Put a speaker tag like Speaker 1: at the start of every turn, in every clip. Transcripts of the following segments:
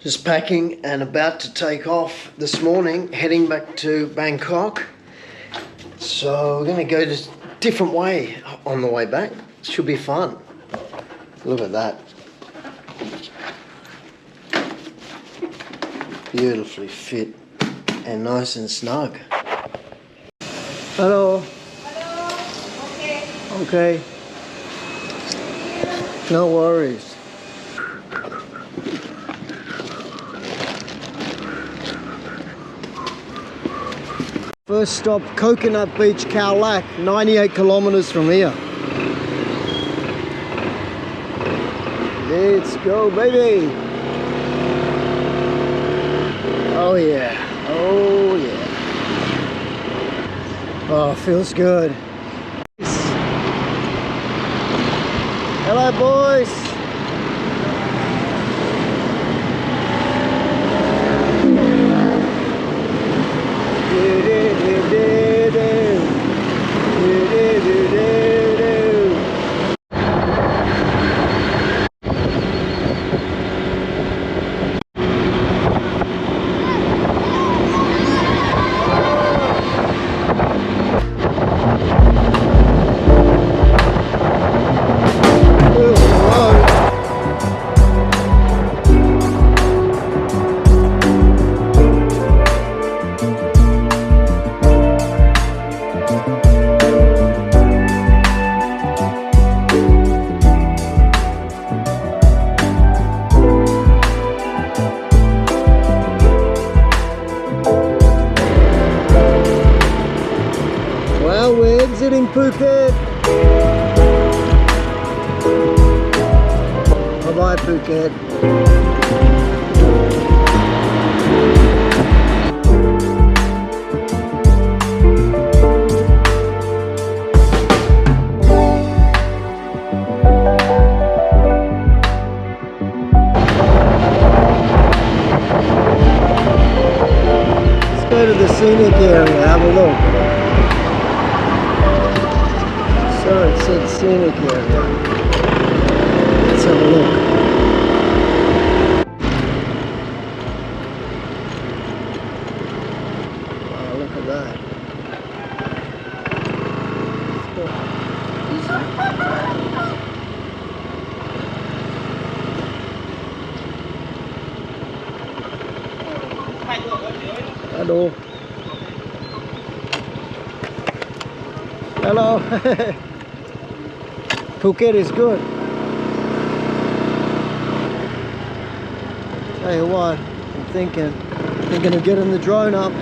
Speaker 1: Just packing and about to take off this morning, heading back to Bangkok. So we're going to go this different way on the way back. Should be fun. Look at that. Beautifully fit and nice and snug. Hello.
Speaker 2: Hello. Okay.
Speaker 1: Okay. No worries. First stop, Coconut Beach, Khao Lak, 98 kilometers from here. Let's go, baby. Oh yeah, oh yeah. Oh, feels good. Hello, boys. We're exiting Phuket. Bye-bye, Phuket. Let's go to the scenic area, have a look. So it said scenic area. Let's have a look. Wow, look at that. Easy. Hello. Hello. Phuket is good. Tell you what, I'm thinking of getting the drone up.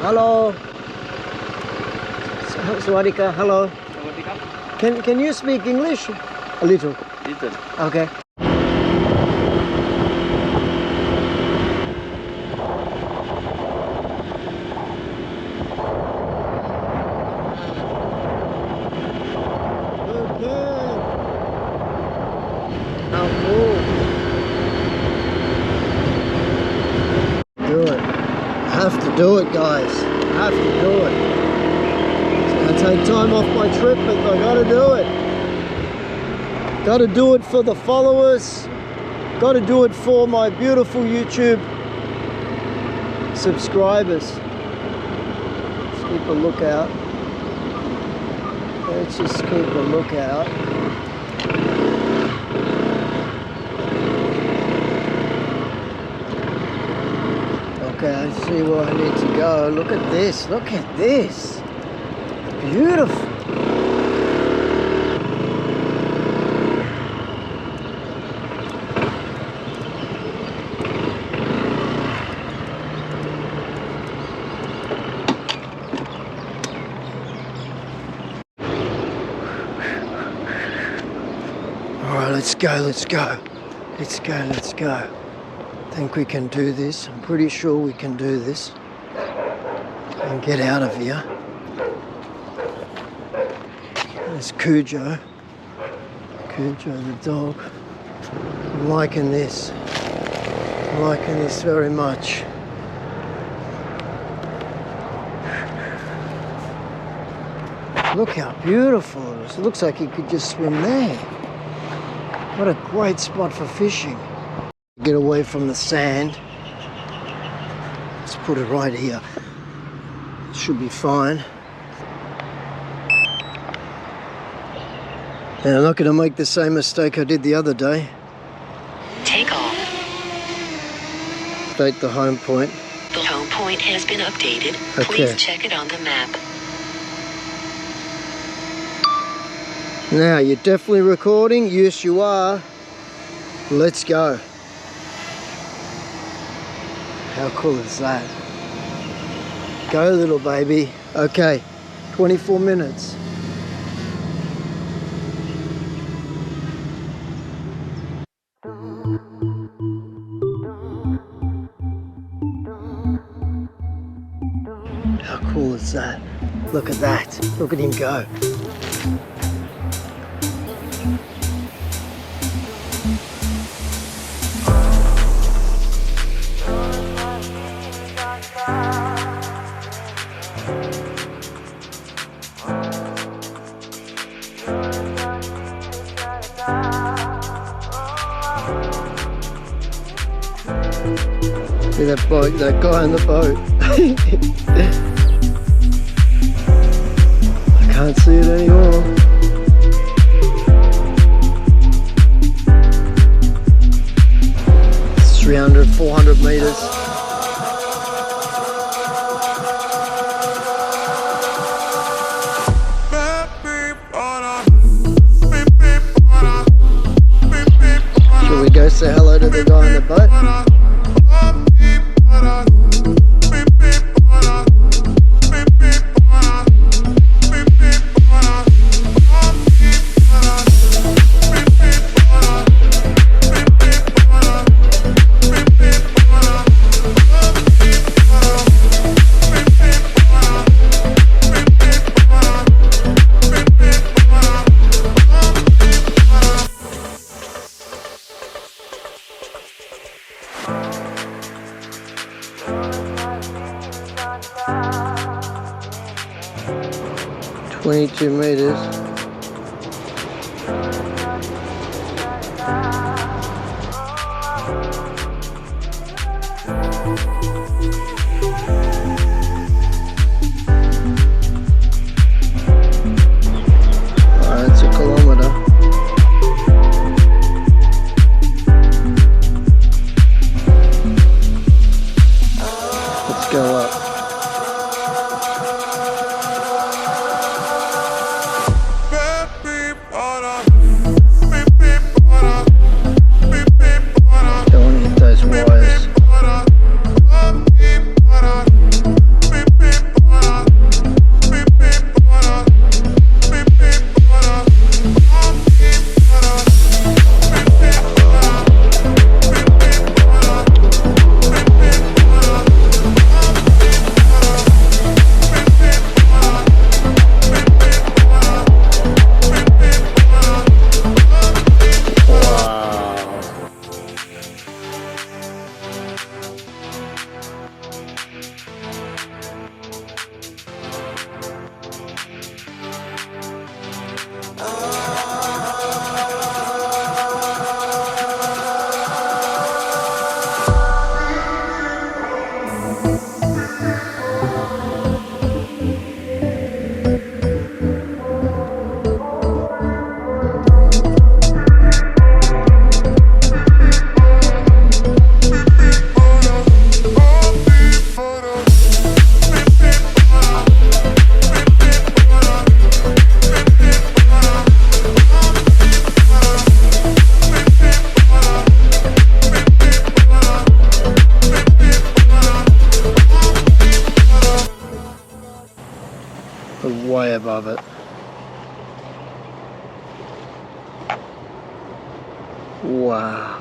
Speaker 1: Hello. Sawadika. Hello. Can you speak English? A little.
Speaker 3: Little.
Speaker 1: Okay. How cool. Do it. I have to do it, guys. I have to do it. It's gonna take time off my trip, but I gotta do it. Gotta do it for the followers. Gotta do it for my beautiful YouTube subscribers. Let's keep a lookout. Let's just keep a lookout. Okay, I see where I need to go. Look at this. Look at this. Beautiful. Alright, let's go. Let's go. I think we can do this. I'm pretty sure we can do this. And get out of here. There's Cujo. Cujo the dog. I'm liking this. I'm liking this very much. Look how beautiful it is. It looks like you could just swim there. What a great spot for fishing. Get away from the sand. Let's put it right here. Should be fine. And I'm not going to make the same mistake I did the other day.
Speaker 3: Take off.
Speaker 1: Update the home point.
Speaker 3: The home point has been updated.
Speaker 1: Okay.
Speaker 3: Please check it on the map.
Speaker 1: Now, you're definitely recording? Yes, you are. Let's go. How cool is that? Go, little baby. Okay, 24 minutes. How cool is that? Look at that. Look at him go. See that boat, that guy in the boat. I can't see it anymore. It's 300, 400 meters. Shall we go say hello to the guy in the boat? $22 meters. That's a kilometer. Let's go up. Way above it. Wow.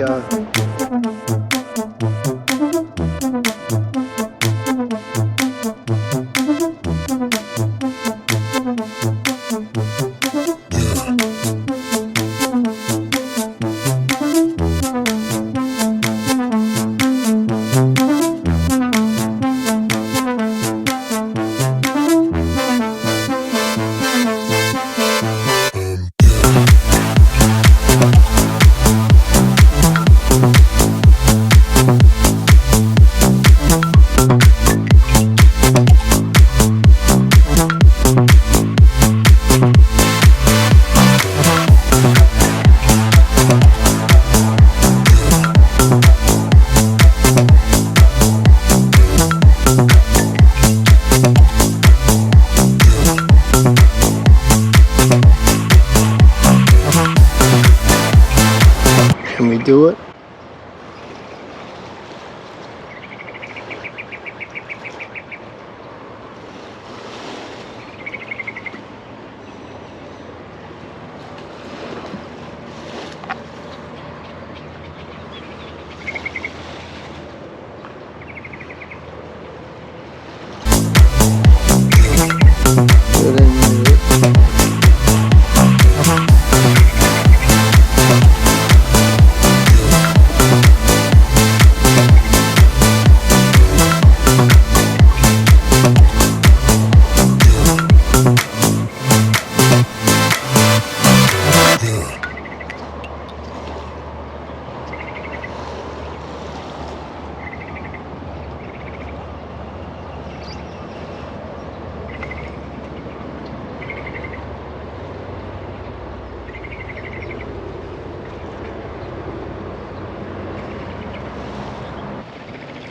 Speaker 1: go. Can we do it?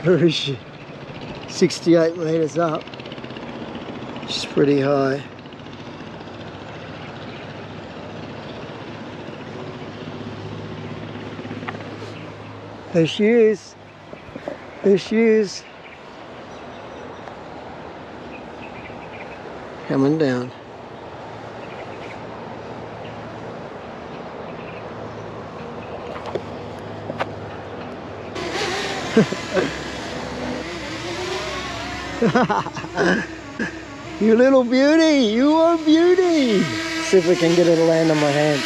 Speaker 1: Where is she? 68 meters up. She's pretty high. There she is. There she is. Coming down. You little beauty, you are beauty. See if we can get her to land on my hand.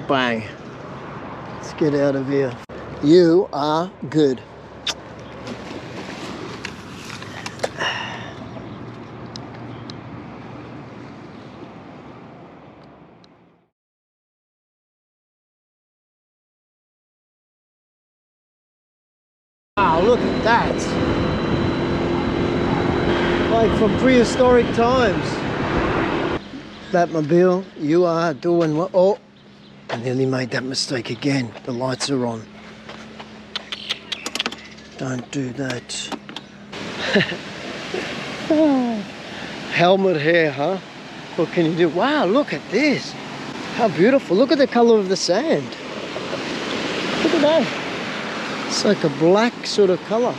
Speaker 1: Bang. Let's get out of here. You are good. Wow, look at that. Like from prehistoric times. Batmobile, you are doing what? Oh, I nearly made that mistake again. The lights are on. Don't do that. Helmet hair, huh? What can you do? Wow, look at this. How beautiful. Look at the color of the sand. Look at that. It's like a black sort of color.